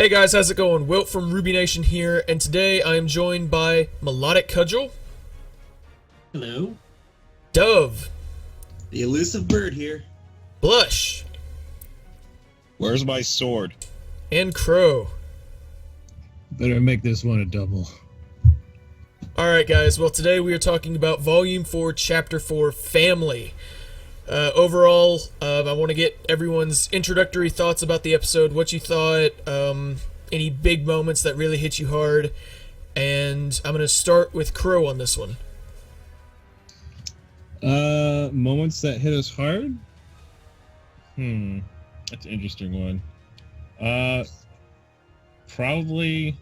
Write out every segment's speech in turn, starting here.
Hey guys, how's it going? Wilt from RWBY Nation here, and today I am joined by Melodic Cudgel. Hello. Dove. The elusive bird here. Blush. Where's my sword? And Qrow. Better make this one a double. Alright guys, well today we are talking about Volume 4, Chapter 4, Family. Overall, I want to get everyone's introductory thoughts about the episode, what you thought, any big moments that really hit you hard, and I'm going to start with Qrow on this one. Moments that hit us hard? That's an interesting one. Probably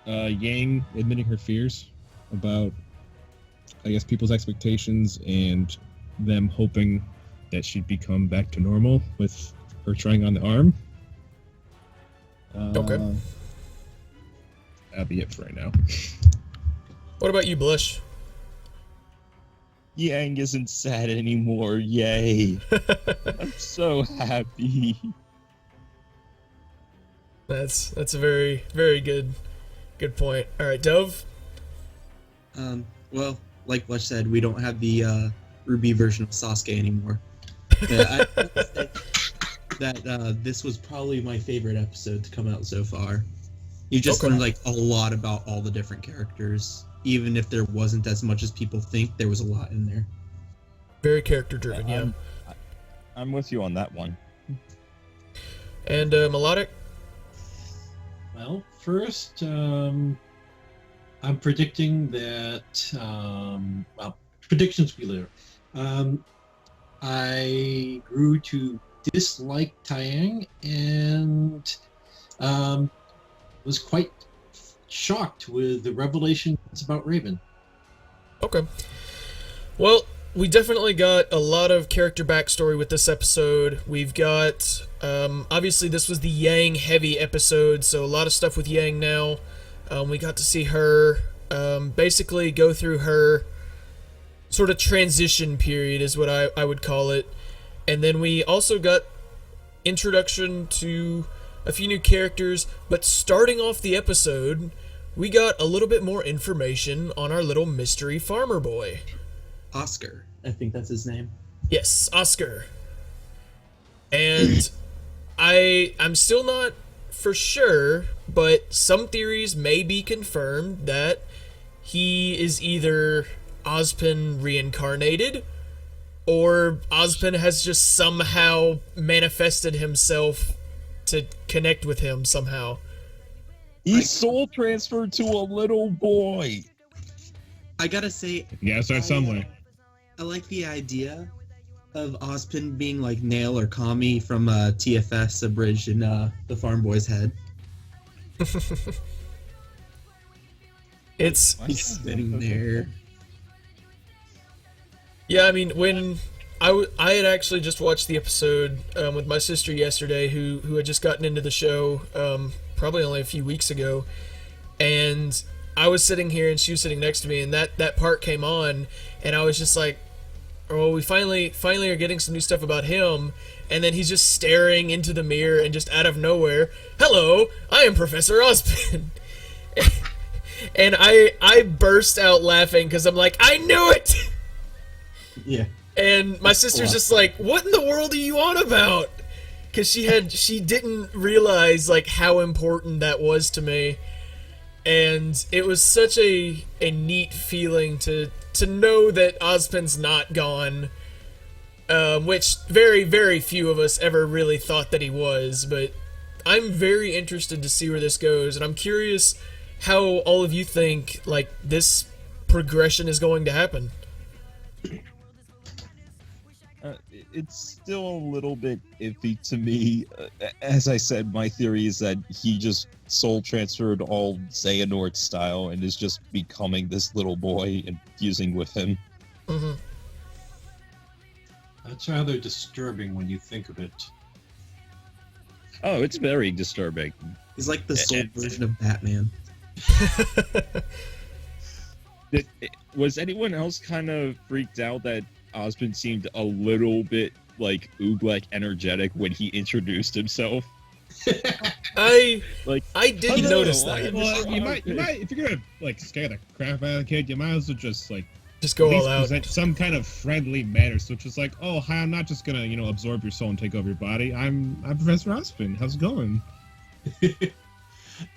Yang admitting her fears about, I guess, people's expectations and them hoping that she'd become back to normal with her trying on the arm. Okay. That'll be it for right now. What about you, Blush? Yang isn't sad anymore, yay. I'm so happy. That's a very, very good point. Alright, Dove? Well, like Blush said, we don't have the RWBY version of Sasuke anymore. I would say that this was probably my favorite episode to come out so far. You just learned like a lot about all the different characters. Even if there wasn't as much as people think, there was a lot in there. Very character driven, yeah. I'm with you on that one. And Melodic? Well, first, I'm predicting that, predictions we live. I grew to dislike Taiyang and was quite shocked with the revelations about Raven. Okay. Well, we definitely got a lot of character backstory with this episode. We've got, obviously this was the Yang heavy episode, so a lot of stuff with Yang now. We got to see her basically go through her sort of transition period is what I would call it. And then we also got introduction to a few new characters, but starting off the episode, we got a little bit more information on our little mystery farmer boy. Oscar, I think that's his name. Yes, Oscar. And I'm still not for sure, but some theories may be confirmed that he is either Ozpin reincarnated, or Ozpin has just somehow manifested himself to connect with him somehow. He's soul transferred to a little boy. I gotta say, You gotta start somewhere. I like the idea of Ozpin being like Nail or Kami from TFS abridged in the Farm Boy's head. He's sitting there. Yeah, I mean, when I had actually just watched the episode with my sister yesterday, who had just gotten into the show probably only a few weeks ago, and I was sitting here and she was sitting next to me, and that part came on, and I was just like, oh, we finally are getting some new stuff about him, and then he's just staring into the mirror and just out of nowhere, hello, I am Professor Ozpin. And I burst out laughing because I'm like, I knew it! Yeah. And my sister's just like, what in the world are you on about? Because she didn't realize like how important that was to me. And it was such a neat feeling to know that Ozpin's not gone. Which very, very few of us ever really thought that he was. But I'm very interested to see where this goes. And I'm curious how all of you think like this progression is going to happen. It's still a little bit iffy to me. As I said, my theory is that he just soul transferred all Xehanort style and is just becoming this little boy and fusing with him. Mm-hmm. That's rather disturbing when you think of it. Oh, it's very disturbing. He's like the soul version of Batman. Was anyone else kind of freaked out that Ozpin seemed a little bit like Oogleck energetic when he introduced himself? I Like, didn't no, notice I that. Well, you might, if you're gonna like scare the crap out of the kid, you might as well just like Just go at least all out. present some kind of friendly manner. So it's just like, oh, hi, I'm not just gonna absorb your soul and take over your body. I'm Professor Ozpin. How's it going?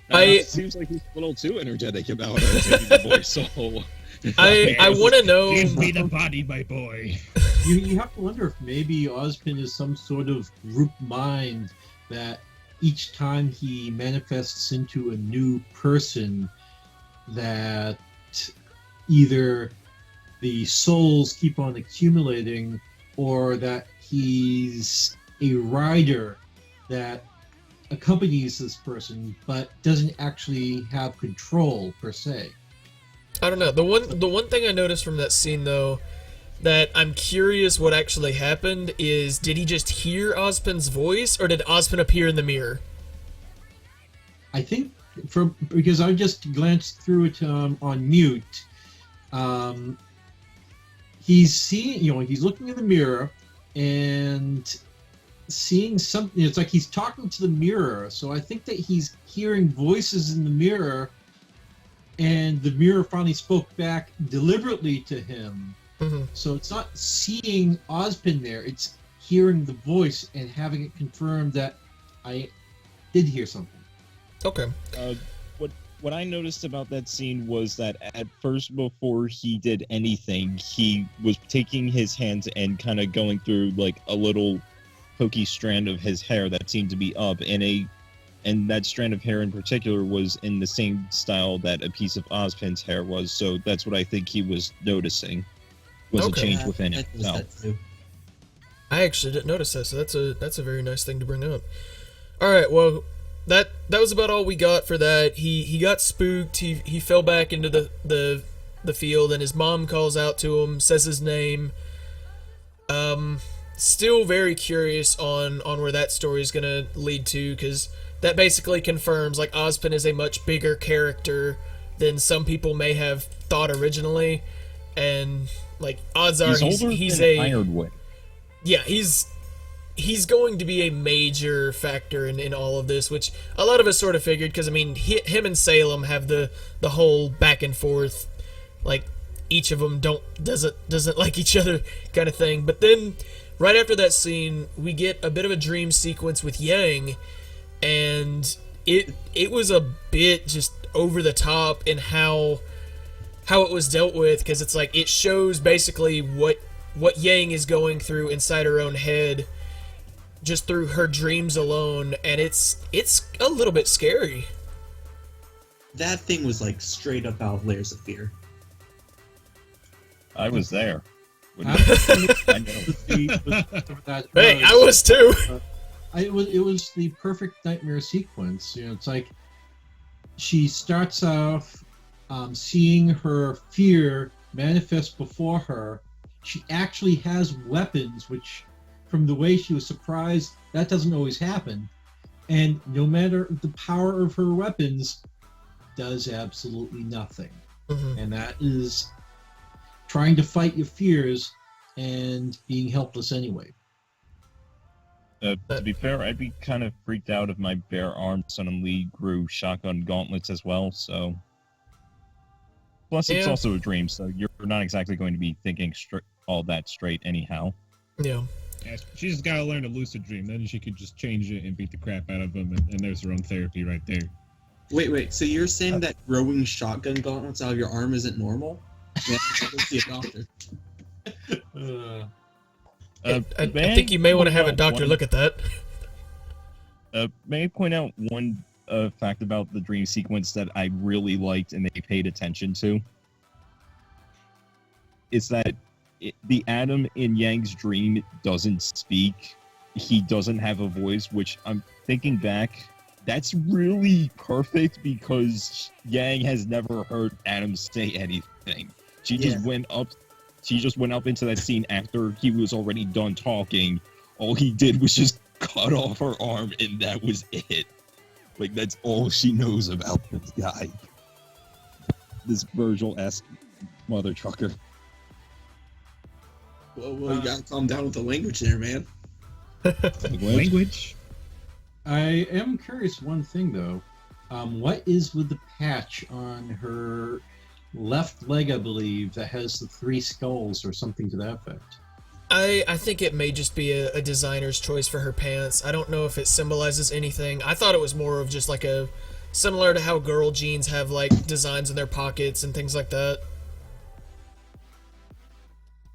it seems like he's a little too energetic about taking the boy's soul. I want to know. Give me the body, my boy. You have to wonder if maybe Ozpin is some sort of group mind that each time he manifests into a new person, that either the souls keep on accumulating, or that he's a rider that accompanies this person but doesn't actually have control per se. I don't know. The one thing I noticed from that scene though, that I'm curious what actually happened is, did he just hear Ozpin's voice, or did Ozpin appear in the mirror? I think because I just glanced through it on mute. He's seeing, he's looking in the mirror and seeing something. It's like he's talking to the mirror. So I think that he's hearing voices in the mirror, and the mirror finally spoke back deliberately to him. Mm-hmm. So it's not seeing Ozpin there; it's hearing the voice and having it confirmed that I did hear something. Okay. What I noticed about that scene was that at first, before he did anything, he was taking his hands and kind of going through like a little pokey strand of his hair that seemed to be up, and that strand of hair in particular was in the same style that a piece of Ozpin's hair was. So that's what I think he was noticing, was Okay. a change within I noticed himself. that too. I actually didn't notice that, so that's a very nice thing to bring up. All right, well, that was about all we got for that. He got spooked. He fell back into the field, and his mom calls out to him, says his name. Still very curious on where that story is gonna lead to, because that basically confirms like Ozpin is a much bigger character than some people may have thought originally, and like odds are He's older he's than a Ironwood. yeah, he's going to be a major factor in all of this, which a lot of us sort of figured, because I mean, him and Salem have the whole back and forth, like each of them doesn't like each other kind of thing. But then right after that scene, we get a bit of a dream sequence with Yang, and it was a bit just over the top in how it was dealt with, because it's like it shows basically what Yang is going through inside her own head just through her dreams alone, and it's a little bit scary. That thing was like straight up out of Layers of Fear. I was there. I know. Hey, I was too. It was the perfect nightmare sequence. It's like she starts off seeing her fear manifest before her. She actually has weapons, which, from the way she was surprised, that doesn't always happen. And no matter the power of her weapons, does absolutely nothing. Mm-hmm. And that is trying to fight your fears and being helpless anyway. To be fair, I'd be kind of freaked out if my bare arm suddenly grew shotgun gauntlets as well, so... Plus, it's Yeah. also a dream, so you're not exactly going to be thinking all that straight anyhow. Yeah. Yeah, she just gotta learn to lucid dream. Then she could just change it and beat the crap out of them, and there's her own therapy right there. Wait, so you're saying that growing shotgun gauntlets out of your arm isn't normal? Yeah, go see a doctor. I think you may want to have a doctor look at that. May I point out one fact about the dream sequence that I really liked and they paid attention to? Is that the Adam in Yang's dream doesn't speak. He doesn't have a voice, which I'm thinking back, that's really perfect because Yang has never heard Adam say anything. She just went up into that scene after he was already done talking. All he did was just cut off her arm and that was it. Like, that's all she knows about this guy. This Virgil-esque mother trucker. Well, you gotta calm down with the language there, man. Language. I am curious one thing though. What is with the patch on her left leg, I believe, that has the 3 skulls or something to that effect? I think it may just be a designer's choice for her pants. I don't know if it symbolizes anything. I thought it was more of just like a similar to how girl jeans have like designs in their pockets and things like that.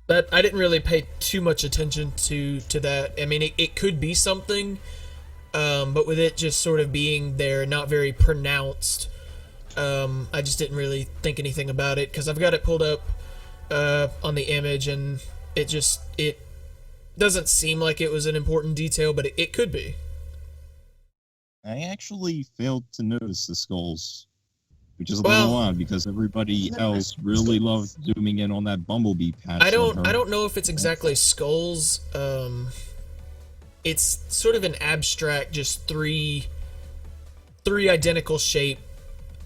But I didn't really pay too much attention to that. I mean, it could be something, but with it just sort of being there, not very pronounced, I just didn't really think anything about it because I've got it pulled up on the image and it doesn't seem like it was an important detail, but it could be. I actually failed to notice the skulls, which is a little odd because everybody else really loved zooming in on that bumblebee patch. I don't know if it's exactly skulls. It's sort of an abstract, just three identical shape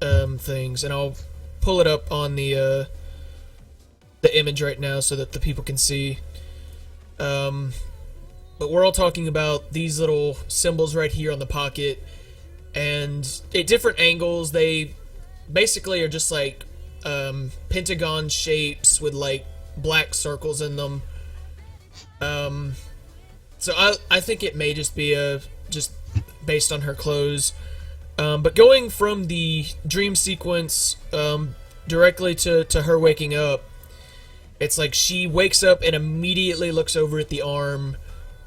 things, and I'll pull it up on the image right now so that the people can see. But we're all talking about these little symbols right here on the pocket, and at different angles, they basically are just like pentagon shapes with like black circles in them. So I think it may just be just based on her clothes. But going from the dream sequence directly to her waking up, it's like she wakes up and immediately looks over at the arm,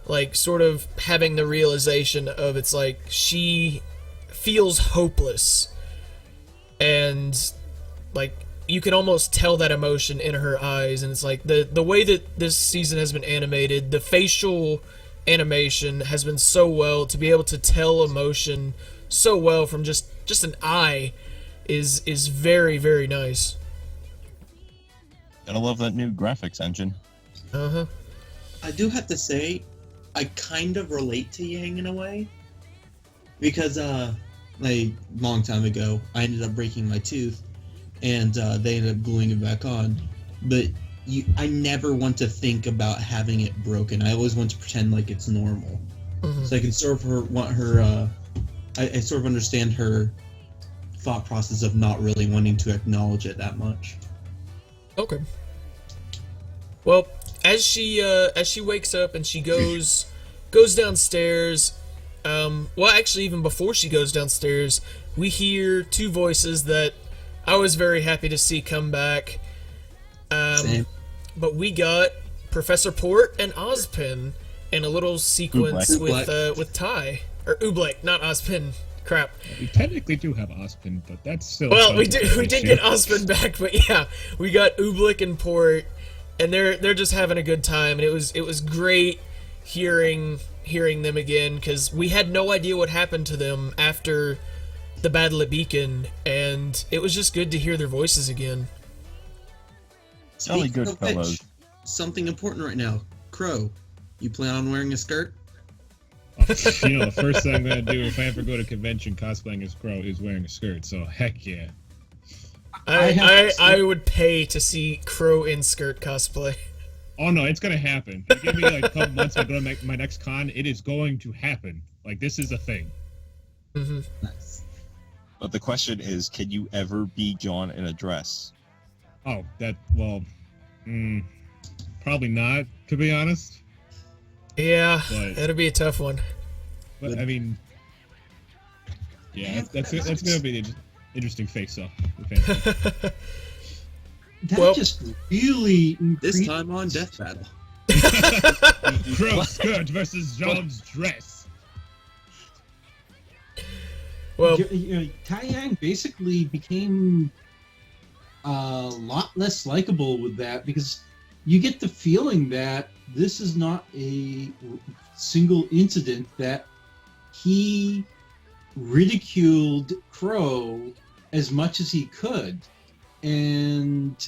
like sort of having the realization of it's like she feels hopeless. And like you can almost tell that emotion in her eyes, and it's like the way that this season has been animated, the facial animation has been so well to be able to tell emotion so well from just an eye is very, very nice. Gotta love that new graphics engine. Uh-huh. I do have to say, I kind of relate to Yang in a way. Because, like, long time ago, I ended up breaking my tooth, and they ended up gluing it back on. But I never want to think about having it broken. I always want to pretend like it's normal. Mm-hmm. So I can sort of I sort of understand her thought process of not really wanting to acknowledge it that much. Okay. Well, as she wakes up and she goes downstairs, well, actually, even before she goes downstairs, we hear 2 voices that I was very happy to see come back. Same. But we got Professor Port and Ozpin in a little sequence with Ty or Oobleck, not Ozpin. Crap. We technically do have Ozpin, but that's still. Well, we did get Ozpin back, but yeah, we got Oobleck and Port, and they're just having a good time, and it was great hearing them again because we had no idea what happened to them after the battle at Beacon, and it was just good to hear their voices again. Really good fellows. Which, something important right now. Qrow, you plan on wearing a skirt? You know, the first thing I'm gonna do if I ever go to convention cosplaying as Qrow is wearing a skirt. So heck yeah. I would pay to see Qrow in skirt cosplay. Oh no, it's gonna happen. If you give me like a couple months to go to my next con, it is going to happen. Like this is a thing. Mm-hmm. Nice. But the question is, can you ever be John in a dress? Oh, probably not, to be honest. Yeah, But- that'll be a tough one. But I mean, yeah, that's gonna be an interesting face-off. That Well- just really This time on Death Battle. Qrow's skirt versus John's dress. Well, Taiyang basically became a lot less likable with that because you get the feeling that this is not a single incident, that he ridiculed Qrow as much as he could. And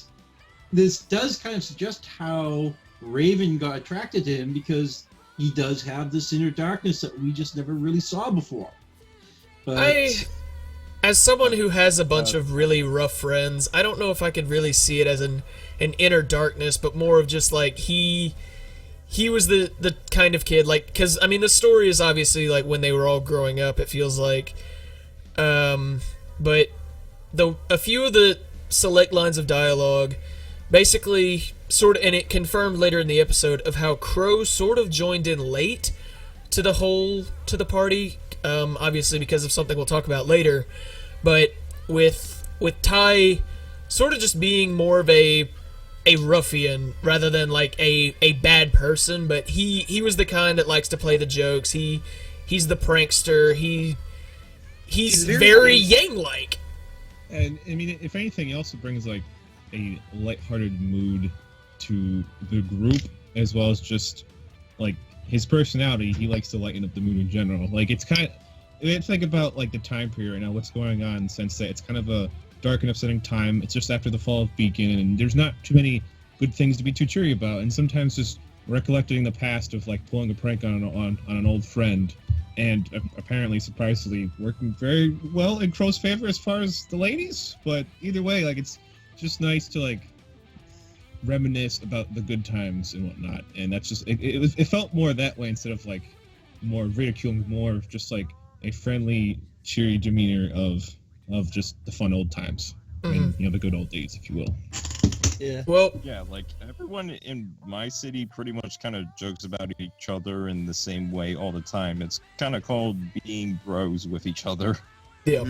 this does kind of suggest how Raven got attracted to him because he does have this inner darkness that we just never really saw before. But as someone who has a bunch of really rough friends, I don't know if I could really see it as an inner darkness, but more of just like he he was the kind of kid, like, because, I mean, the story is obviously, like, when they were all growing up, it feels like, but a few of the select lines of dialogue basically sort of, and it confirmed later in the episode, of how Qrow sort of joined in late to the party, obviously because of something we'll talk about later, but with Tai sort of just being more of a ruffian rather than like a bad person, but he was the kind that likes to play the jokes. He's the prankster. He's very Yang-like. And I mean, if anything else, it brings like a lighthearted mood to the group, as well as just like his personality. He likes to lighten up the mood in general. Like it's think about like the time period right now, what's going on, since that it's kind of a dark and upsetting time. It's just after the fall of Beacon, and there's not too many good things to be too cheery about. And sometimes just recollecting the past of like pulling a prank on an old friend, and apparently surprisingly working very well in Qrow's favor as far as the ladies. But either way, like it's just nice to like reminisce about the good times and whatnot. And that's just it felt more that way instead of like more ridiculing, more of just like a friendly, cheery demeanor of just the fun old times and the good old days, if you will. Yeah. Well, Yeah, like everyone in my city pretty much kind of jokes about each other in the same way all the time. It's kind of called being bros with each other. yeah.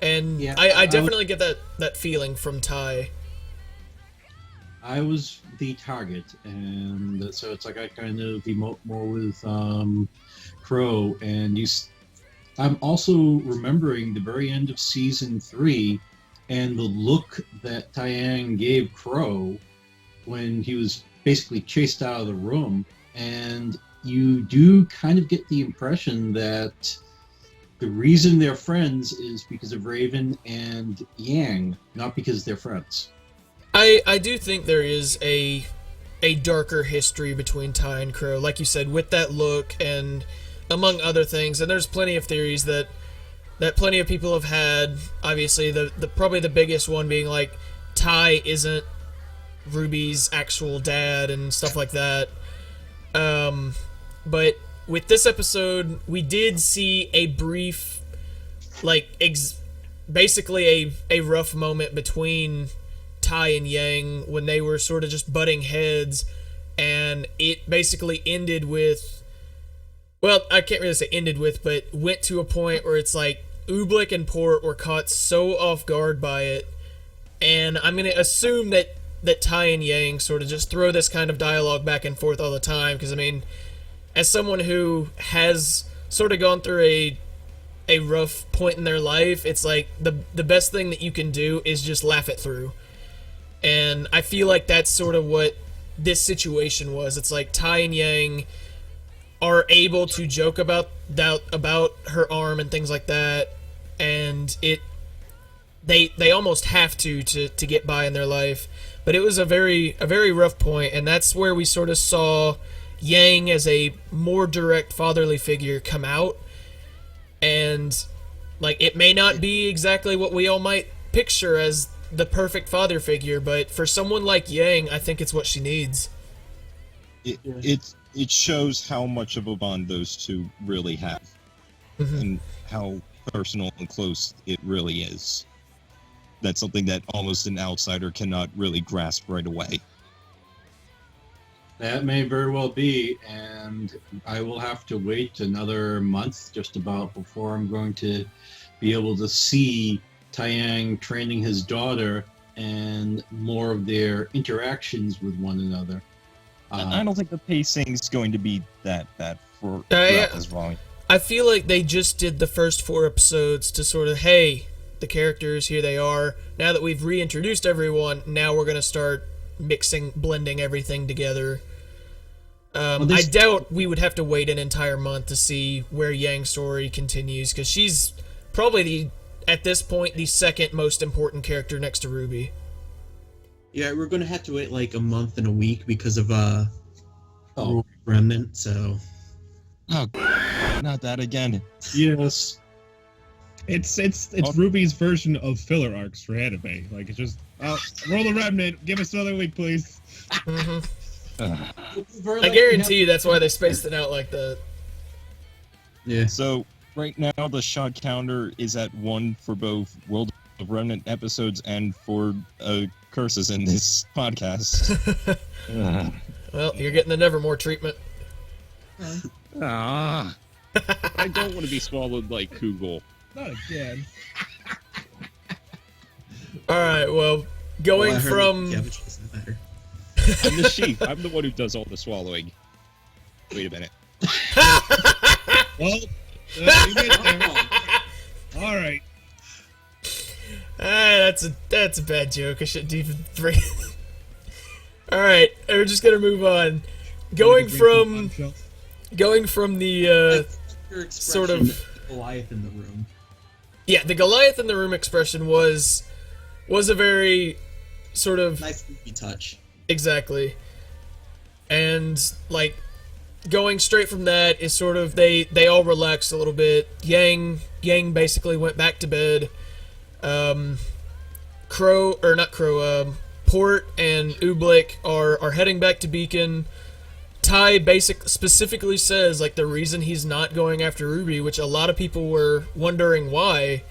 And Yeah, I definitely get that feeling from Tai. I was the target, and so it's like I kind of emote more with Qrow, and I'm also remembering the very end of season 3 and the look that Taiyang gave Qrow when he was basically chased out of the room, and you do kind of get the impression that the reason they're friends is because of Raven and Yang, not because they're friends. I do think there is a darker history between Tai and Qrow, like you said, with that look and among other things. And there's plenty of theories that plenty of people have had. Obviously, the probably the biggest one being like Tai isn't RWBY's actual dad and stuff like that. But with this episode, we did see a brief, like basically a rough moment between Tai and Yang when they were sort of just butting heads, and it basically ended with, well, I can't really say ended with, but went to a point where it's like Oobleck and Port were caught so off guard by it, and I'm going to assume that Tai and Yang sort of just throw this kind of dialogue back and forth all the time, because I mean, as someone who has sort of gone through a rough point in their life, it's like the best thing that you can do is just laugh it through. And I feel like that's sort of what this situation was. It's like Tai and Yang are able to joke about her arm and things like that, and they almost have to get by in their life. But it was a very rough point, and that's where we sort of saw Yang as a more direct fatherly figure come out. And like, it may not be exactly what we all might picture as the perfect father figure, but for someone like Yang, I think it's what she needs. It shows how much of a bond those two really have, and how personal and close it really is. That's something that almost an outsider cannot really grasp right away. That may very well be, and I will have to wait another month just about before I'm going to be able to see Taiyang training his daughter and more of their interactions with one another. I don't think the pacing's going to be that bad for this volume. I feel like they just did the first 4 episodes to sort of, hey, the characters, here they are. Now that we've reintroduced everyone, now we're going to start blending everything together. I doubt we would have to wait an entire month to see where Yang's story continues, because she's probably at this point, the second most important character next to RWBY. Yeah, we're gonna have to wait like a month and a week because of Remnant, so... Oh, not that again. Yes. It's RWBY's version of filler arcs for anime. Like, it's just, roll the Remnant, give us another week, please. I guarantee you that's why they spaced it out like that. Yeah. So right now the shot counter is at 1 for both World of Remnant episodes and for curses in this podcast. Well, you're getting the Nevermore treatment. I don't want to be swallowed like Cudgel. Not again. Alright, well, going Well, I heard from... Yeah, which doesn't matter. I'm the sheep. I'm the one who does all the swallowing. Wait a minute. Well, you get there. All right. That's a bad joke. I shouldn't even bring it. Alright, we're just gonna move on. Going from the, Your sort expression, of... Goliath in the room. Yeah, the Goliath in the room expression was a very sort of... Nice movie touch. Exactly. And, like, going straight from that is sort of, they all relaxed a little bit. Yang basically went back to bed. Port and Ooblik are heading back to Beacon. Tai specifically says, like, the reason he's not going after RWBY, which a lot of people were wondering why,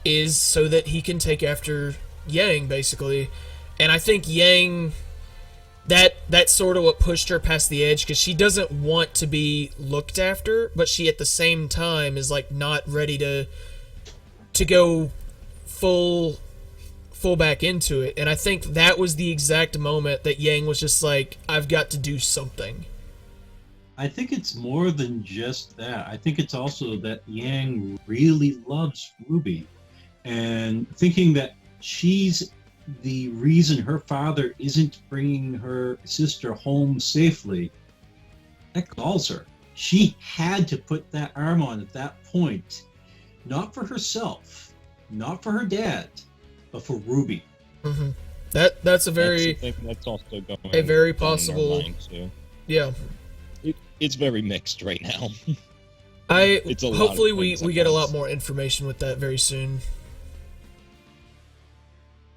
is so that he can take after Yang, basically. And I think Yang, that's sort of what pushed her past the edge, because she doesn't want to be looked after, but she at the same time is, like, not ready to go full back into it. And I think that was the exact moment that Yang was just like, I've got to do something. I think it's more than just that. I think it's also that Yang really loves RWBY, and thinking that she's the reason her father isn't bringing her sister home safely, that galls her. She had to put that arm on at that point, not for herself, not for her dad, but for RWBY. Mm-hmm. That's a very That's also going a very on in our possible minds, too. yeah. It's very mixed right now. It's a lot of Hopefully we things at get a lot once. more information with that very soon.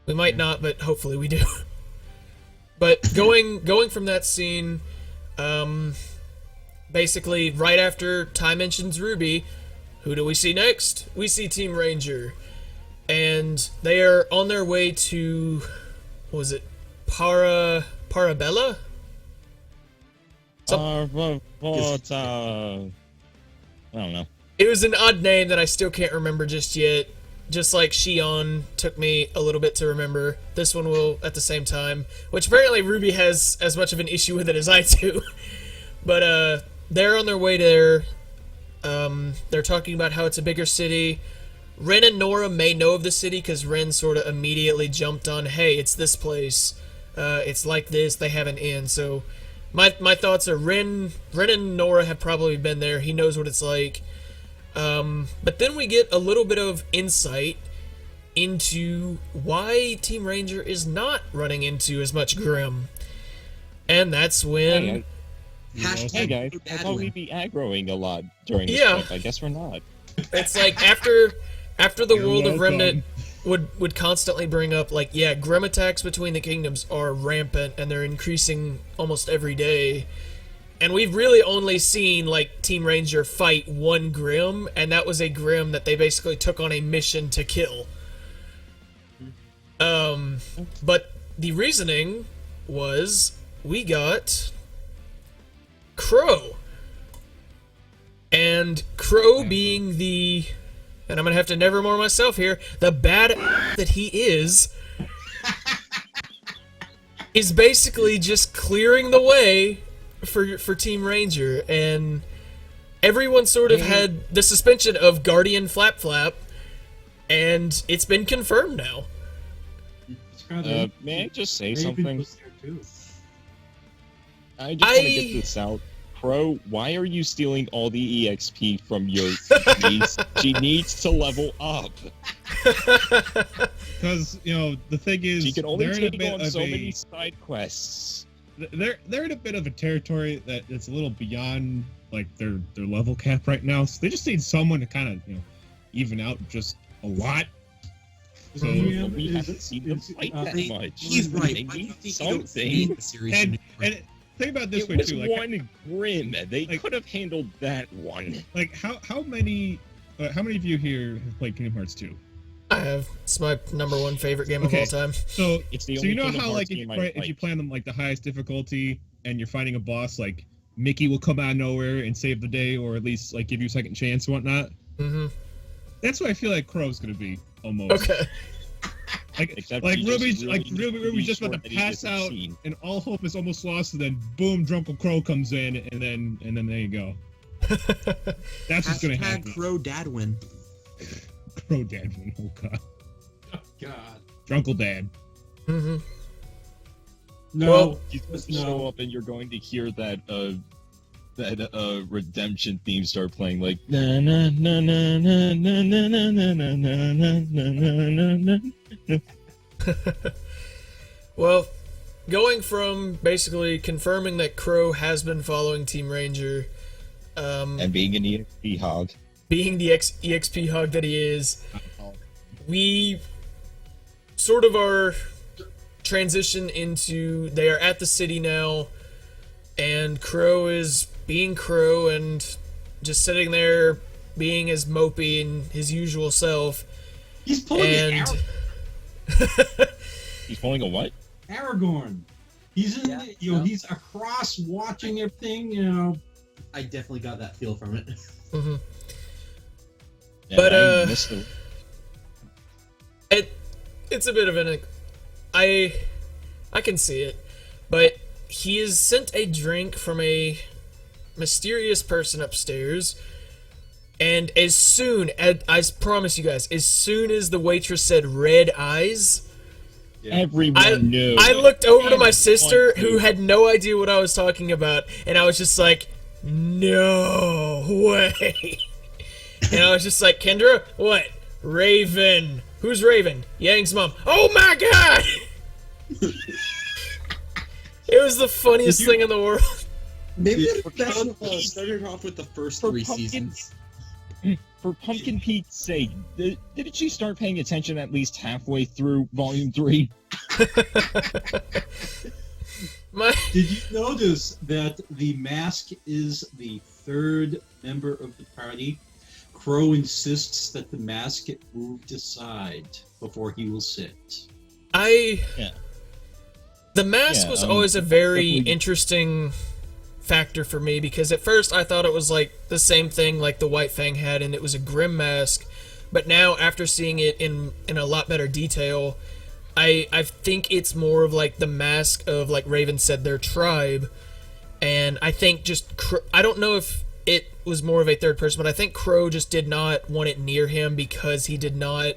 We might not, but hopefully we do. But going from that scene, basically right after Tai mentions RWBY, who do we see next? We see Team Ranger, and they are on their way to, what was it, Parabella? I don't know. It was an odd name that I still can't remember just yet. Just like Shion took me a little bit to remember. This one will at the same time. Which apparently RWBY has as much of an issue with it as I do. But they're on their way there. They're talking about how it's a bigger city. Ren and Nora may know of the city because Ren sort of immediately jumped on, hey, it's this place. It's like this. They have an inn. So my thoughts are Ren and Nora have probably been there. He knows what it's like. But then we get a little bit of insight into why Team Ranger is not running into as much Grim. And that's when... Hey guys, I thought we'd be aggroing a lot during this Yeah. clip. I guess we're not. It's like after the You're World of welcome. Remnant would constantly bring up, like, yeah, Grim attacks between the kingdoms are rampant and they're increasing almost every day. And we've really only seen, like, Team Ranger fight one Grim, and that was a Grim that they basically took on a mission to kill. But the reasoning was we got Qrow. And Qrow being the, and I'm gonna have to Nevermore myself here, the bad that he is basically just clearing the way for Team Ranger, and everyone sort of had the suspension of Guardian Flap Flap, and it's been confirmed now. May I just say Raven something? was there too. I just want to get this out. Qrow, why are you stealing all the EXP from your niece? She needs to level up. Because, you know, the thing is, She can only they're in a take bit on of so a, many side quests. they're in a bit of a territory that's a little beyond, like, their level cap right now. So they just need someone to kind of, you know, even out just a lot. So, Yeah, we it's- haven't seen them it's- fight that much. He's right. They Why do you need think you don't see something. the series and anymore? think about it this It way was too. Like, one Grim. They like- could have handled that one. like how many of you here have played Kingdom Hearts 2? I have. It's my number one favorite game of Okay. all time. So It's the so only you know Kingdom how Hearts like game I if you like. play on them like the highest difficulty and you're fighting a boss, like Mickey will come out of nowhere and save the day, or at least like give you a second chance and whatnot. Mm-hmm. That's what I feel like Qrow's gonna be almost. Okay. Except Like he just Ruby's really like needs to Ruby's be just about sure to that he pass gets out, seen. and all hope is almost lost, and then boom, Drunkle Qrow comes in, and then there you go. That's what's gonna Hashtag happen. Qrow Dadwin. Qrow Dad, oh god, Oh, God. Drunkle Dad. Mm-hmm. No. Well, He's going to No. show up, and you're going to hear that redemption theme start playing, like na na na na na na na na na na na na na. Well, going from basically confirming that Qrow has been following Team Ranger, And being an EXP hog. being the EXP hog that he is, we sort of are transition into they are at the city now, and Qrow is being Qrow and just sitting there being as mopey and his usual self. He's pulling And He's pulling a what? Aragorn. He's in, Yeah, the, he's across watching everything, I definitely got that feel from it. Mhm. Yeah, But, I missed it. It's a bit of an I can see it, but he has sent a drink from a mysterious person upstairs, and as soon as I promise you guys, as soon as the waitress said red eyes, Everyone knew. I looked over to my Everyone sister knew. who had no idea what I was talking about, and I was just like, no way. And I was just like, Kendra, what? Raven. Who's Raven? Yang's mom. Oh my god! It was the funniest thing in the world. Maybe Yeah. the best started off with the first For 3 pumpkin- seasons. For Pumpkin Pete's sake, didn't she start paying attention at least halfway through Volume 3? My Did you notice that the mask is the third member of the party? Qrow insists that the mask get moved aside before he will sit. Yeah. The mask Yeah, was always a very definitely- interesting factor for me, because at first I thought it was like the same thing like the White Fang had, and it was a grim mask. But now, after seeing it in a lot better detail, I think it's more of like the mask of, like Raven said, their tribe. And I think I don't know if it was more of a third person, but I think Qrow just did not want it near him because he did not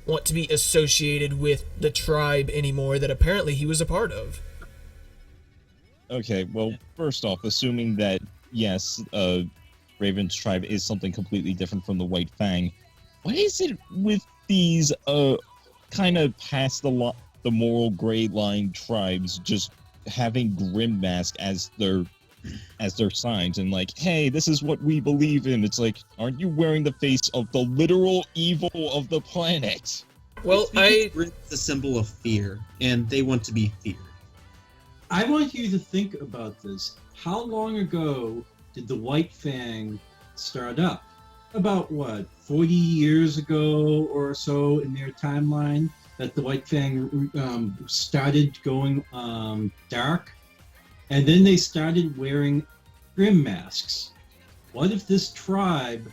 want to be associated with the tribe anymore that apparently he was a part of. Okay, well, first off, assuming that, yes, Raven's tribe is something completely different from the White Fang, what is it with these, kind of past the moral gray line tribes just having Grim Mask as their signs, and like, hey, this is what we believe in? It's like, aren't you wearing the face of the literal evil of the planet? Well, It's the symbol of fear, and they want to be feared. I want you to think about this. How long ago did the White Fang start up? About what, 40 years ago or so in their timeline, that the White Fang started going dark, and then they started wearing grim masks. What if this tribe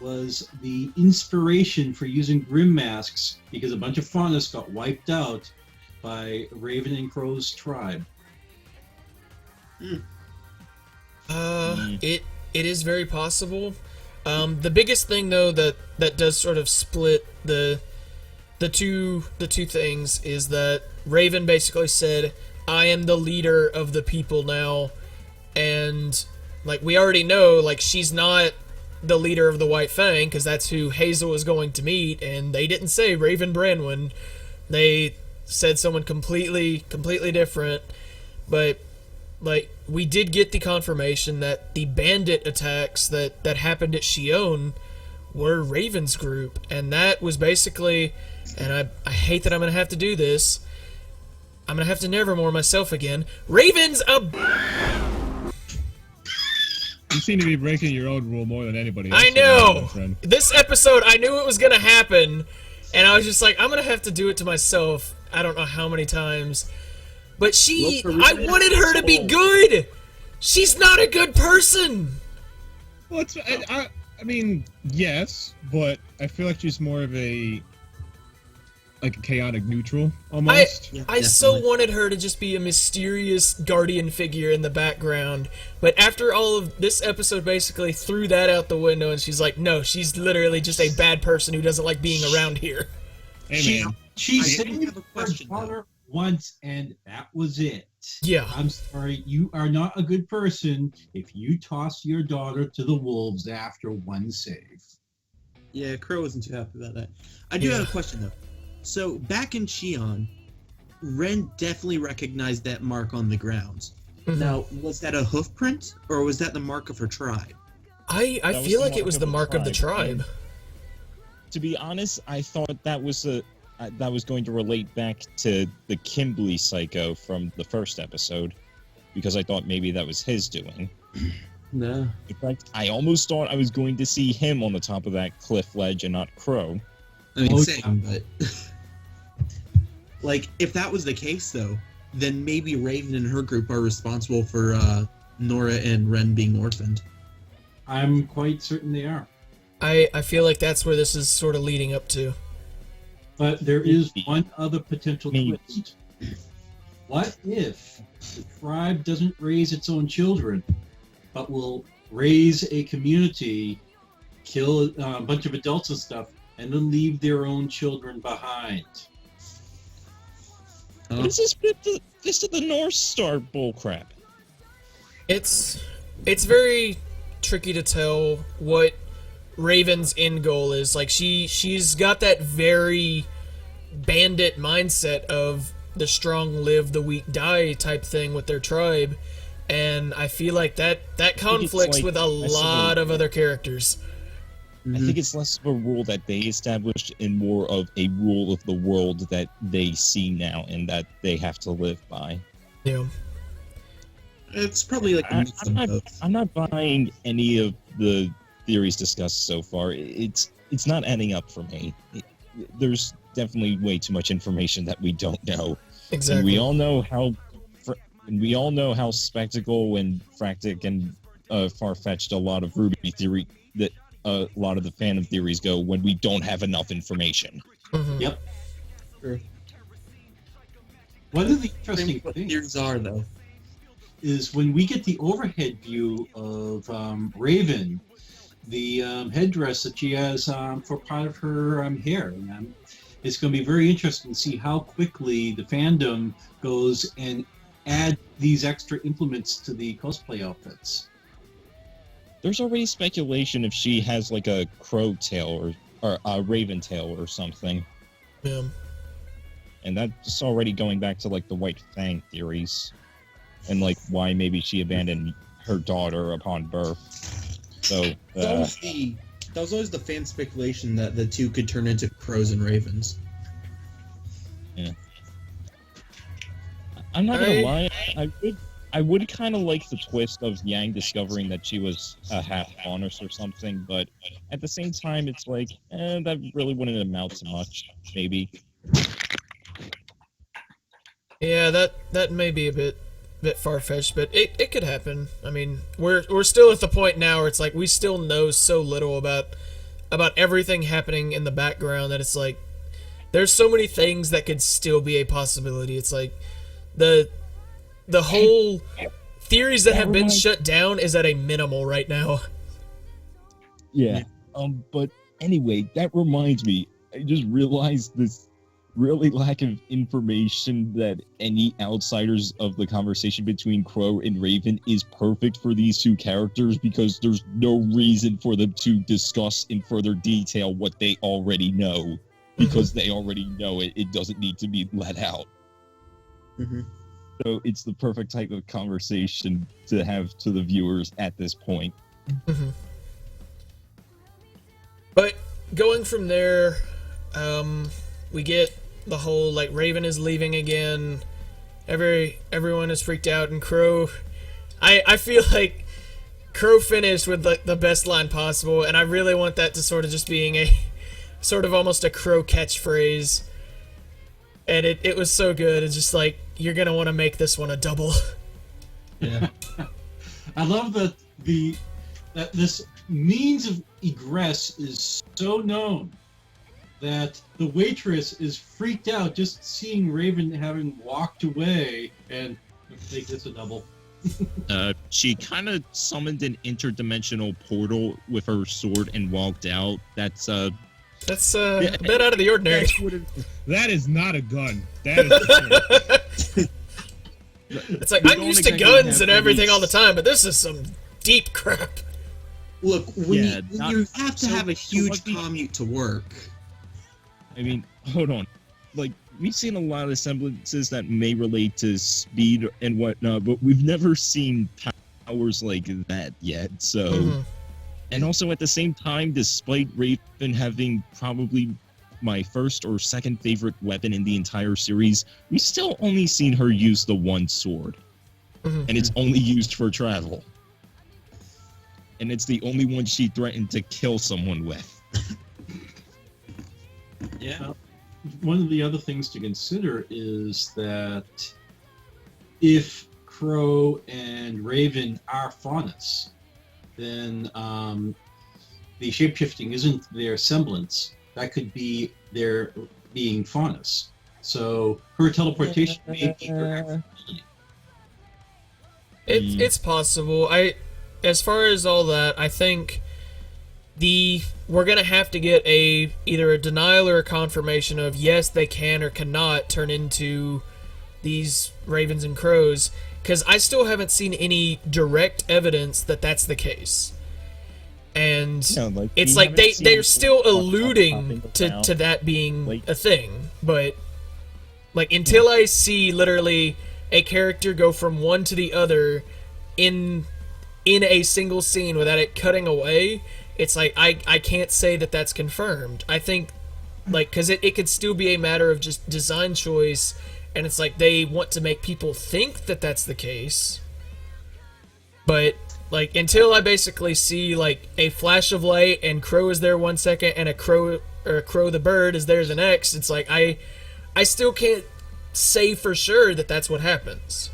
was the inspiration for using grim masks because a bunch of faunus got wiped out by Raven and Qrow's tribe? It is very possible. The biggest thing though that does sort of split the two things is that Raven basically said, I am the leader of the people now, and like we already know, like she's not the leader of the White Fang, because that's who Hazel is going to meet, and they didn't say Raven Branwen. They said someone completely different. But like we did get the confirmation that the bandit attacks that happened at Shion were Raven's group, and that was basically, and I hate that I'm gonna have to do this, I'm gonna have to Nevermore myself again. Raven's a... You seem to be breaking your own rule more than anybody else. I know! My friend. This episode, I knew it was gonna happen, and I was just like, I'm gonna have to do it to myself. I don't know how many times. But I wanted her to be good! She's not a good person! Well, I mean, yes, but I feel like she's more of a chaotic neutral, almost. I so wanted her to just be a mysterious guardian figure in the background, but after all of this episode basically threw that out the window, and she's like, no, she's literally just a bad person who doesn't like being around here. Hey, man. She I saved have a her question, daughter once, and that was it. Yeah. I'm sorry, you are not a good person if you toss your daughter to the wolves after one save. Yeah, Qrow wasn't too happy about that. I do have a question, though. So, back in Xi'an, Ren definitely recognized that mark on the ground. Mhm. Now, was that a hoof print, or was that the mark of her tribe? I was feel the like it was the mark of the tribe. To be honest, I thought that was going to relate back to the Kimberly psycho from the first episode, because I thought maybe that was his doing. No. In fact, I almost thought I was going to see him on the top of that cliff ledge and not Qrow. I mean, Oh, same, but... like, if that was the case, though, then maybe Raven and her group are responsible for Nora and Ren being orphaned. I'm quite certain they are. I feel like that's where this is sort of leading up to. But there is one other potential Maybe. twist. What if the tribe doesn't raise its own children, but will raise a community, kill a bunch of adults and stuff, and then leave their own children behind? What is this bit? This is the North Star bullcrap. It's very tricky to tell what Raven's end goal is. Like, she's got that very bandit mindset of the strong live, the weak die type thing with their tribe, and I feel like that conflicts like with a lot of other characters. I think it's less of a rule that they established and more of a rule of the world that they see now and that they have to live by. Yeah. It's probably like a mix of both. I'm not buying any of the theories discussed so far. It's not adding up for me. There's definitely way too much information that we don't know. Exactly. And we all know how spectacle and fractic and far-fetched a lot of RWBY theory that a lot of the fandom theories go when we don't have enough information. Mhm. Yep. Sure. One of the interesting What things theories are, though. is when we get the overhead view of Raven, the headdress that she has for part of her hair. It's going to be very interesting to see how quickly the fandom goes and add these extra implements to the cosplay outfits. There's already speculation if she has like a crow tail or a raven tail or something. Yeah. And that's already going back to like the White Fang theories. And like why maybe she abandoned her daughter upon birth. So That was always the fan speculation that the two could turn into crows and ravens. yeah. I'm not gonna lie, I would kind of like the twist of Yang discovering that she was a half faunus or something, but at the same time, it's like, that really wouldn't amount to much, maybe. Yeah, that may be a bit far-fetched, but it could happen. I mean, we're still at the point now where it's like we still know so little about everything happening in the background that it's like there's so many things that could still be a possibility. It's like the whole theories that have been shut down is at a minimal right now. Yeah. But anyway, that reminds me, I just realized this really lack of information that any outsiders of the conversation between Qrow and Raven is perfect for these two characters because there's no reason for them to discuss in further detail what they already know because they already know it. It doesn't need to be let out. Mm-hmm. So it's the perfect type of conversation to have to the viewers at this point. Mm-hmm. But going from there, we get the whole like Raven is leaving again. Everyone is freaked out, and Qrow. I feel like Qrow finished with the best line possible, and I really want that to sort of just being a sort of almost a Qrow catchphrase. And it was so good. It's just like, you're gonna want to make this one a double. Yeah. I love that this means of egress is so known that the waitress is freaked out just seeing Raven having walked away and make this a double. She kind of summoned an interdimensional portal with her sword and walked out. That's a bit out of the ordinary. That is not a gun. That is It's like, I'm used to guns and everything all the time, but this is some deep crap. Look, when Yeah, you have to have a huge so what commute to work. I mean, hold on. Like, we've seen a lot of semblances that may relate to speed and whatnot, but we've never seen powers like that yet, so... Mhm. And also, at the same time, despite Raven having probably my first or second favorite weapon in the entire series, we've still only seen her use the one sword. Mhm. And it's only used for travel. And it's the only one she threatened to kill someone with. Yeah. One of the other things to consider is that if Qrow and Raven are faunus, then the shapeshifting isn't their semblance. That could be their being faunus. So her teleportation may be her actual ability. It's possible. As far as all that, I think we're gonna have to get either a denial or a confirmation of yes, they can or cannot turn into these ravens and crows, because I still haven't seen any direct evidence that that's the case. And Yeah, like, it's we like haven't seen they're still Wont alluding popping around. to that being Like- a thing, but like until I see literally a character go from one to the other in a single scene without it cutting away, it's like I can't say that that's confirmed. I think like because it could still be a matter of just design choice, and it's like they want to make people think that that's the case, but like until I basically see like a flash of light and Qrow is there 1 second and a Qrow the bird is there the next, it's like I still can't say for sure that that's what happens,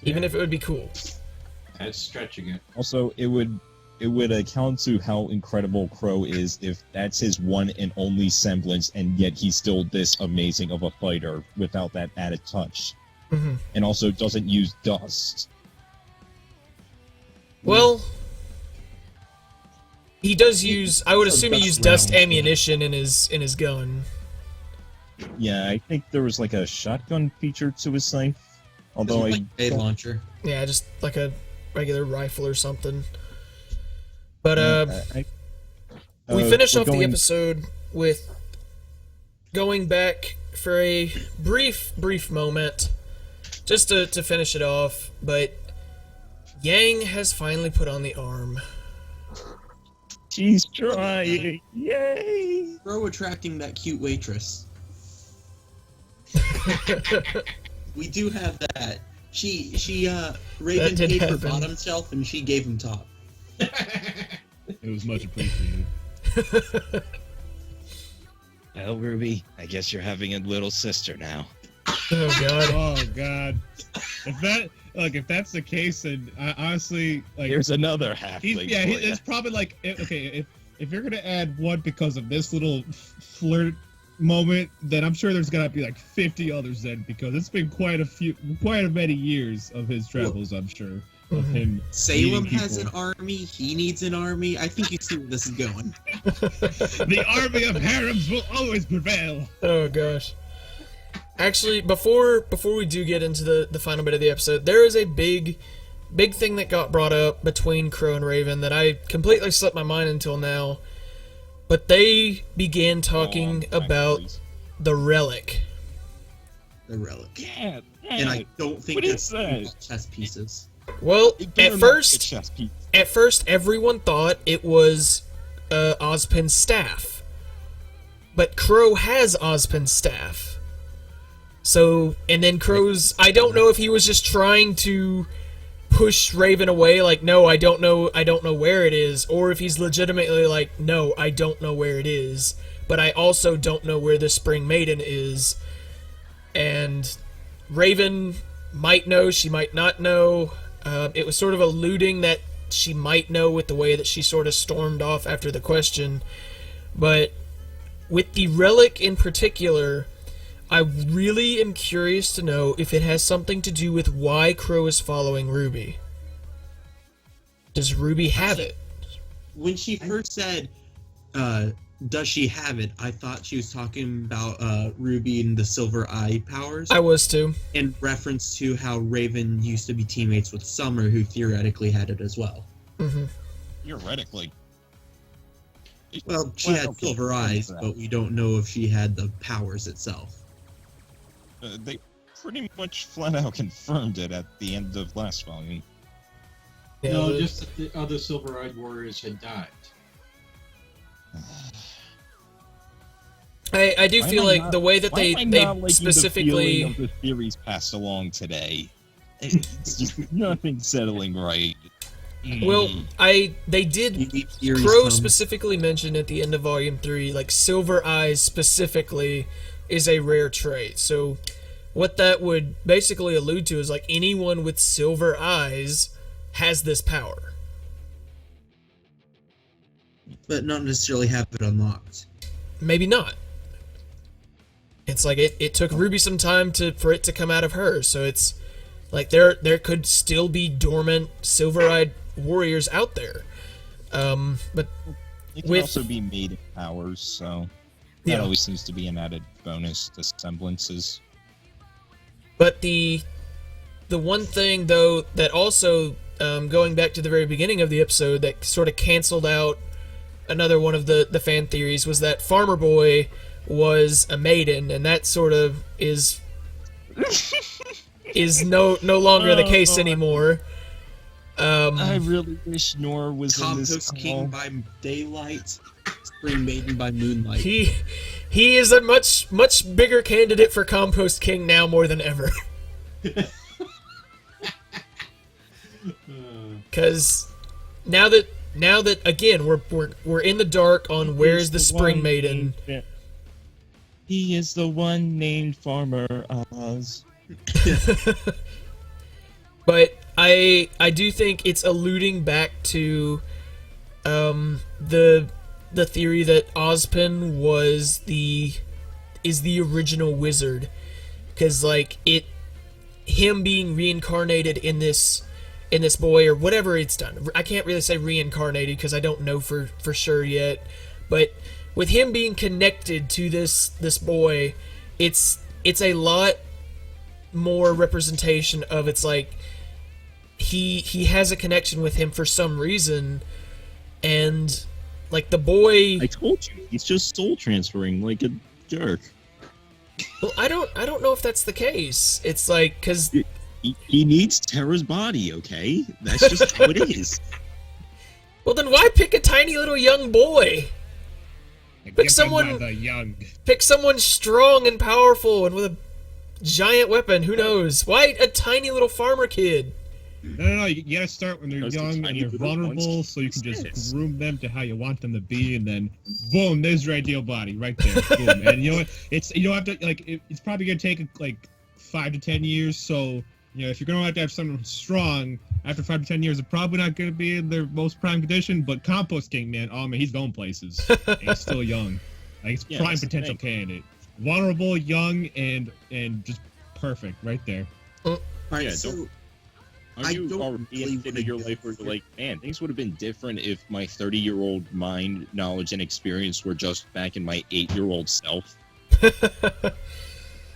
even if it would be cool. That's stretching it. Also, it would account to how incredible Qrow is if that's his one and only semblance, and yet he's still this amazing of a fighter without that added touch. Mhm. And also doesn't use dust. Well, he does use. I would assume he used dust ammunition in his gun. Yeah, I think there was like a shotgun feature to his knife. Although Like a launcher. Yeah, just like a regular rifle or something. But we finish we're off the going- episode with going back for a brief moment, just to finish it off. But Yang has finally put on the arm. She's trying. Yay! Qrow attracting that cute waitress. We do have that. Raven did gave her happen. bottom shelf and she gave him top. it was much appreciated. Well, Ruby, I guess you're having a little sister now. Oh god. Oh god. If that's the case, then I honestly like. Here's another halfling. It's probably like okay. If you're gonna add one because of this little flirt moment, then I'm sure there's gonna be like 50 others then, because it's been quite a many years of his travels. I'm sure of him. Salem meeting has an people. army. He needs an army. I think you see where this is going. The army of harems will always prevail. Oh gosh. Actually, before we do get into the final bit of the episode, there is a big thing that got brought up between Qrow and Raven that I completely slipped my mind until now. But they began talking about the relic. The relic. Yeah, And I don't think What that's is that? chess pieces. Well, Better at not get first chess piece. everyone thought it was Ozpin's staff. But Qrow has Ozpin's staff. So, and then Qrow's, I don't know if he was just trying to push Raven away, like, no, I don't know where it is, or if he's legitimately like, no, I don't know where it is, but I also don't know where the Spring Maiden is. And Raven might know, she might not know. It was sort of alluding that she might know with the way that she sort of stormed off after the question. But with the relic in particular, I really am curious to know if it has something to do with why Qrow is following RWBY. Does RWBY have it? When she first said, does she have it, I thought she was talking about RWBY and the Silver Eye powers. I was too. In reference to how Raven used to be teammates with Summer, who theoretically had it as well. Mm-hmm. Theoretically. Well, she had silver eyes, but we don't know if she had the powers itself. They pretty much flat out confirmed it at the end of last volume. Yeah, No, just that the other silver-eyed warriors had died. I do feel like the way that they specifically the feeling of the theories passed along today. It's just nothing settling right. Well, they did. Qrow Qrow specifically mentioned at the end of Volume 3, like, silver eyes specifically is a rare trait. So what that would basically allude to is, like, anyone with silver eyes has this power. But not necessarily have it unlocked. Maybe not. It's like it took RWBY some time for it to come out of her, so it's like there could still be dormant silver-eyed warriors out there. But it can also be maiden powers, so that always seems to be an added bonus to semblances. But the one thing, though, that also, going back to the very beginning of the episode, that sort of canceled out another one of the fan theories was that Farmer Boy was a maiden, and that sort of is no longer the case anymore. I really wish Nor was in this Compost King by daylight, Spring Maiden by moonlight. He is a much bigger candidate for Compost King now more than ever. Because now that again we're in the dark on where's the Spring Maiden. He is the one named Farmer Oz. But I do think it's alluding back to the theory that Ozpin is the original wizard, because like him being reincarnated in this boy or whatever it's done. I can't really say reincarnated because I don't know for sure yet, but with him being connected to this boy, it's a lot more representation of, it's like he has a connection with him for some reason, and like the boy. I told you, he's just soul transferring like a jerk. Well, I don't know if that's the case. It's like because he needs Terra's body. Okay, that's just how it is. Well, then why pick a tiny little young boy? Pick someone strong and powerful and with a giant weapon. Who knows? Why a tiny little farmer kid? No. You gotta start when they're young and you're vulnerable, so you can just groom them to how you want them to be, and then boom, there's your ideal body right there. Boom. And you know what? You don't have to it's probably gonna take like 5 to 10 years. So if you're gonna have someone strong after 5 to 10 years, they're probably not gonna be in their most prime condition. But Compost King, man, oh man, he's going places. And he's still young. Like, he's prime potential candidate. Vulnerable, young, and just perfect right there. Alright, so Are you already at the end of your life where you're like, man, things would have been different if my 30-year-old mind, knowledge, and experience were just back in my 8-year-old self?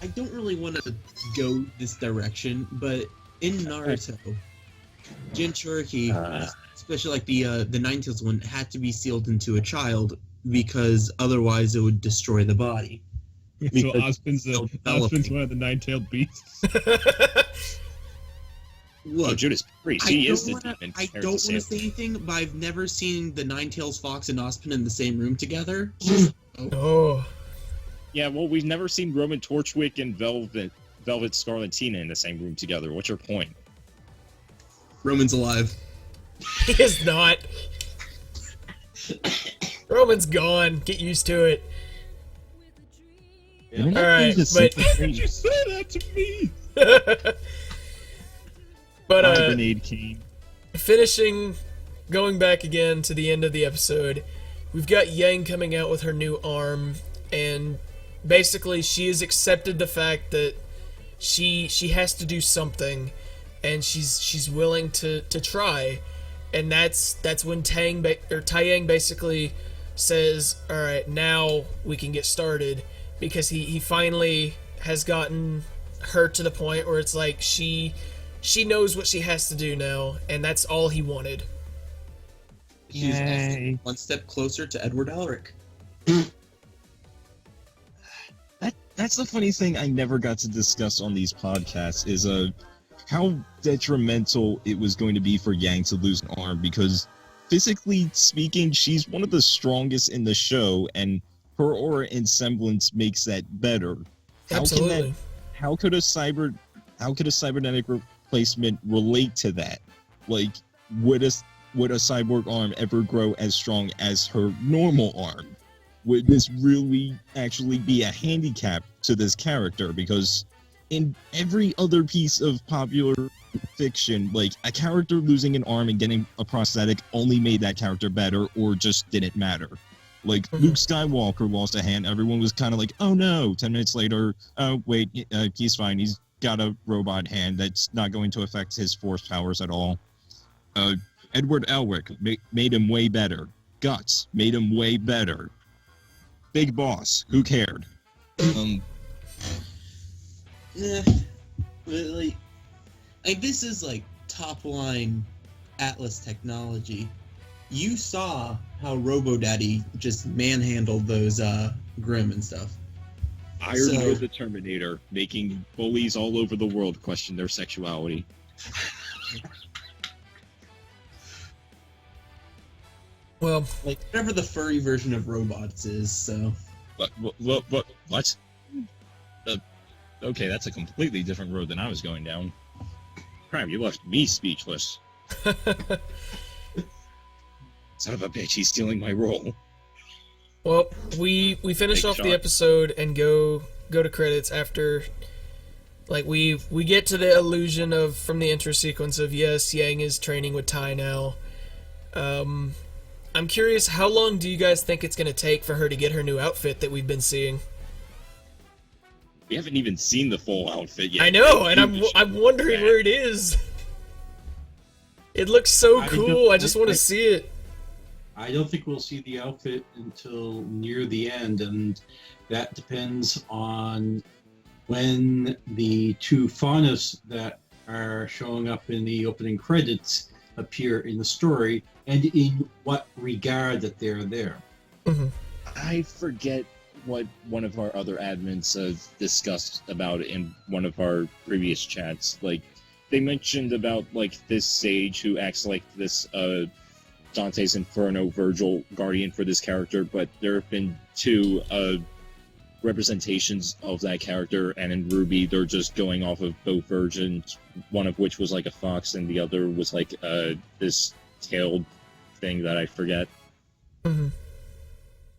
I don't really want to go this direction, but in Naruto, Jinchuriki, especially like the Ninetales one, had to be sealed into a child because otherwise it would destroy the body. So Ozpin's one of the nine-tailed beasts. Look, Judas Priest, he is the demon. I don't want to say anything, but I've never seen the Ninetales Fox and Ozpin in the same room together. Oh. Yeah, well, we've never seen Roman Torchwick and Velvet Scarlatina in the same room together. What's your point? Roman's alive. He is not. Roman's gone. Get used to it. Yeah. All right, but You said that to me. but Grenade King. finishing, going back again to the end of the episode, we've got Yang coming out with her new arm, and basically she has accepted the fact that she has to do something, and she's willing to try, and that's when Taiyang basically says, all right, now we can get started, because he finally has gotten her to the point where it's like she knows what she has to do now, and that's all he wanted. She's also Yay. one step closer to Edward Elric. That's the funny thing I never got to discuss on these podcasts is how detrimental it was going to be for Yang to lose an arm, because physically speaking, she's one of the strongest in the show, and her aura and semblance makes that better. Absolutely. How could a cybernetic replacement relate to that? Like, would a cyborg arm ever grow as strong as her normal arm? Would this really actually be a handicap to this character? Because in every other piece of popular fiction, like, a character losing an arm and getting a prosthetic only made that character better, or just didn't matter. Like, Luke Skywalker lost a hand, everyone was kind of like, oh no, 10 minutes later, oh wait, he's fine, he's got a robot hand that's not going to affect his force powers at all. Edward Elric made him way better. Guts made him way better. Big Boss, who cared? Really? Like, this is like top line Atlas technology. You saw how RoboDaddy just manhandled those Grimm and stuff. Iron So- the Terminator, making bullies all over the world question their sexuality. Well, Like, whatever the furry version of robots is, so. What? Okay, that's a completely different road than I was going down. Crime, you left me speechless. Son of a bitch, he's stealing my role. well, we finish Big off the shot. episode and go to credits after, like, we get to the illusion of, from the intro sequence of, yes, Yang is training with Tai now. I'm curious, how long do you guys think it's going to take for her to get her new outfit that we've been seeing? We haven't even seen the full outfit yet. I know, and I'm wondering where it is. It looks so cool. I just want to see it. I don't think we'll see the outfit until near the end, and that depends on when the two Faunus that are showing up in the opening credits appear in the story, and in what regard that they're there. I forget what one of our other admins discussed about in one of our previous chats. Like, they mentioned about, like, this sage who acts like this Dante's Inferno Virgil guardian for this character, but there have been two representations of that character, and in RWBY they're just going off of both versions, one of which was like a fox and the other was like this tailed thing that I forget.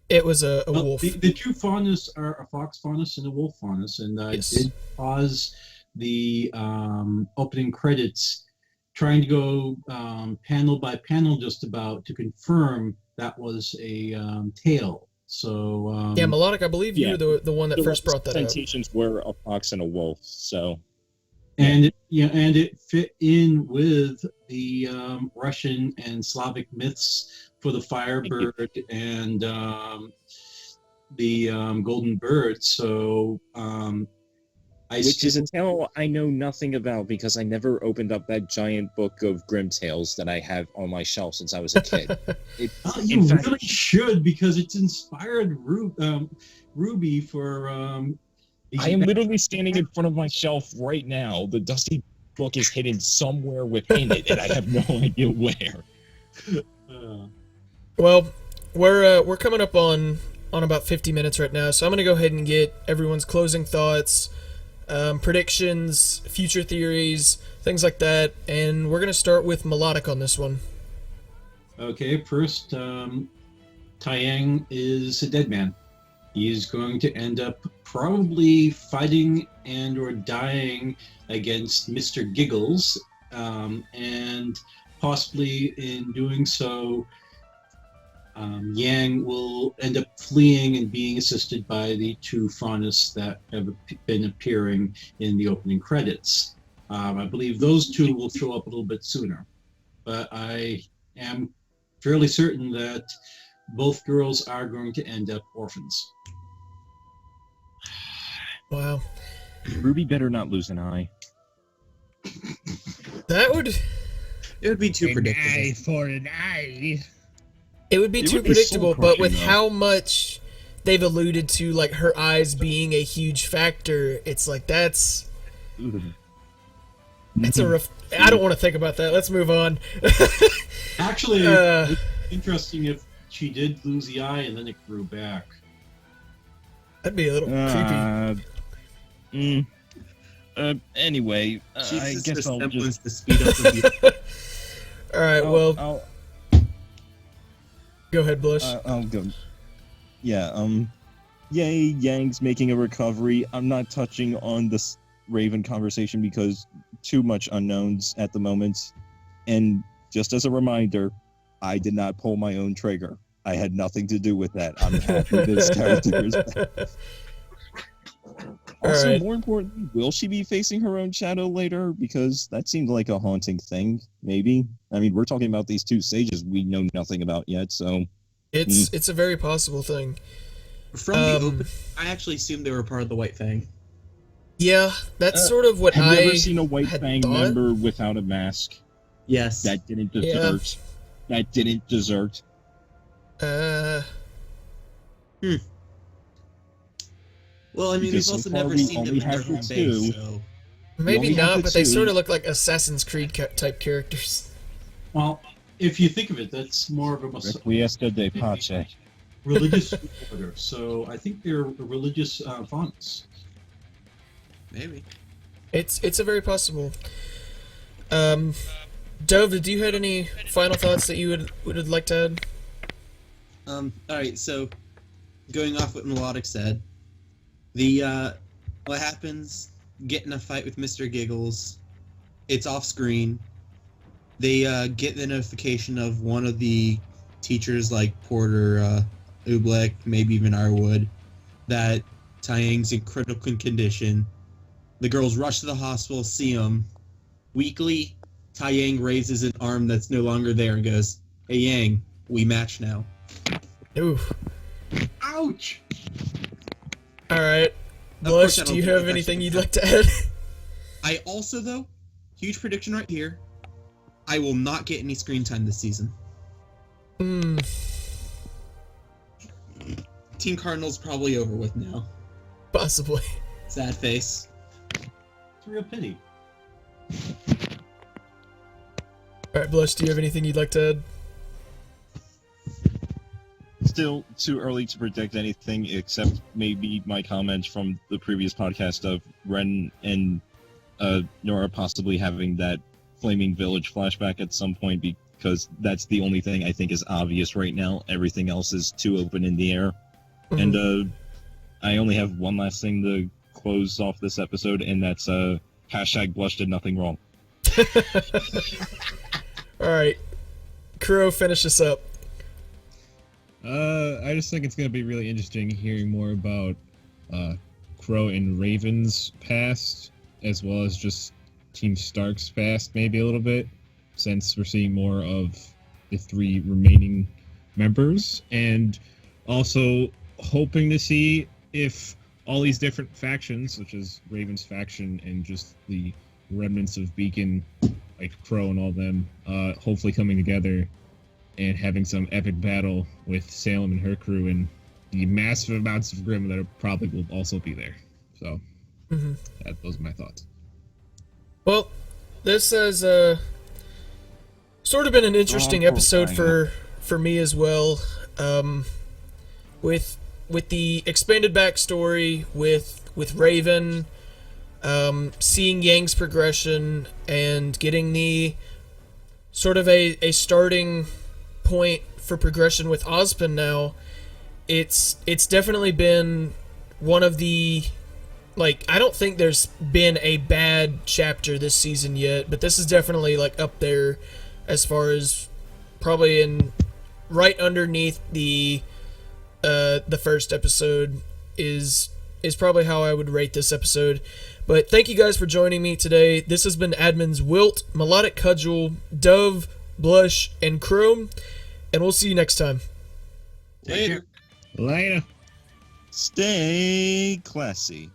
It was a Well, wolf. the two Faunus are a fox Faunus and a wolf Faunus, and I Yes. did pause the opening credits, trying to go panel by panel just about to confirm that was a tail. So Yeah, Melodic, I believe you Yeah. were the one that The first brought that up. representations were a fox and a wolf, so and it fit in with the Russian and Slavic myths for the Firebird and the Golden Bird. So which is a tale I know nothing about because I never opened up that giant book of Grimm tales that I have on my shelf since I was a kid. You in fact- really should, because it's inspired RWBY for. I am literally standing in front of my shelf right now. The dusty book is hidden somewhere within it, and I have no idea where. Uh, Well, we're coming up on on about 50 minutes right now, so I'm going to go ahead and get everyone's closing thoughts, predictions, future theories, things like that, and we're going to start with Melodic on this one. Okay, first, Taiyang is a dead man. He's going to end up probably fighting and or dying against Mr. Giggles, and possibly in doing so, Yang will end up fleeing and being assisted by the two faunists that have been appearing in the opening credits. I believe those two will show up a little bit sooner, but I am fairly certain that both girls are going to end up orphans. Wow. Ruby better not lose an eye. That would... It would be too An predictable. eye for an eye. It would be It too would be predictable, but with soul-crushing, though. how much they've alluded to, like, her eyes being a huge factor, it's like, that's a rough... I don't want to think about that. Let's move on. Actually, it's interesting if she did lose the eye and then it grew back. That'd be a little creepy. Anyway, I Jesus, guess I'll resemblance just... to speed up the Alright, well, I'll, go ahead, Blush. I'll go. Yeah, yay, Yang's making a recovery. I'm not touching on this Raven conversation because too much unknowns at the moment. And just as a reminder, I did not pull my own trigger. I had nothing to do with that. I'm happy this character is back. Also, Alright. more importantly, will she be facing her own shadow later? Because that seemed like a haunting thing, maybe. I mean, we're talking about these two sages we know nothing about yet, so... It's a very possible thing. From the open, I actually assumed they were part of the White Fang. Yeah, that's sort of what Have you I ever seen a White had Fang thought. member without a mask? Yes. That didn't Yeah. desert. That didn't desert. Well, I mean, Because we've also so far never we seen them only in their have the home two. base, so... maybe only have not, the but they two. sort of look like Assassin's Creed type characters. Well, if you think of it, that's more of a Requiesca de Pace. religious order. So I think they're religious faunts. Maybe. It's a very possible. Dove, did you have any final thoughts that you would like to add? Alright, so, going off what Melodic said, the, what happens, get in a fight with Mr. Giggles, it's off screen, they, get the notification of one of the teachers, like Porter, Oobleck, maybe even Arwood, that Taiyang's in critical condition. The girls rush to the hospital, see him. Weakly, Taiyang raises an arm that's no longer there and goes, "Hey Yang, we match now." Ooh. Ouch! Alright. course Blush, I do don't you think have that anything should you'd be like to add? I also, though, huge prediction right here, I will not get any screen time this season. Team Cardinal's probably over with now. Possibly. Sad face. It's a real pity. Alright, Blush, do you have anything you'd like to add? Still too early to predict anything except maybe my comments from the previous podcast of Ren and Nora possibly having that Flaming Village flashback at some point, because that's the only thing I think is obvious right now. Everything else is too open in the air. Mhm. And I only have one last thing to close off this episode, and that's hashtag Blush did nothing wrong. Alright. Qrow, finish us up. I just think it's gonna be really interesting hearing more about Qrow and Raven's past, as well as just Team Stark's past, maybe a little bit, since we're seeing more of the three remaining members, and also hoping to see if all these different factions, such as Raven's faction and just the remnants of Beacon, like Qrow and all them, hopefully coming together and having some epic battle with Salem and her crew and the massive amounts of Grimm that probably will also be there. So, those are my thoughts. Well, this has sort of been an interesting episode for me as well. With with the expanded backstory with Raven, seeing Yang's progression and getting the sort of a starting point for progression with Ozpin now, it's definitely been one of the, like, I don't think there's been a bad chapter this season yet, but this is definitely like up there as far as probably in right underneath the first episode is probably how I would rate this episode. But thank you guys for joining me today. This has been admins Wilt, Melodic, Cudgel, Dove, Blush, and Qrow, and we'll see you next time. Take care. Later. Stay classy.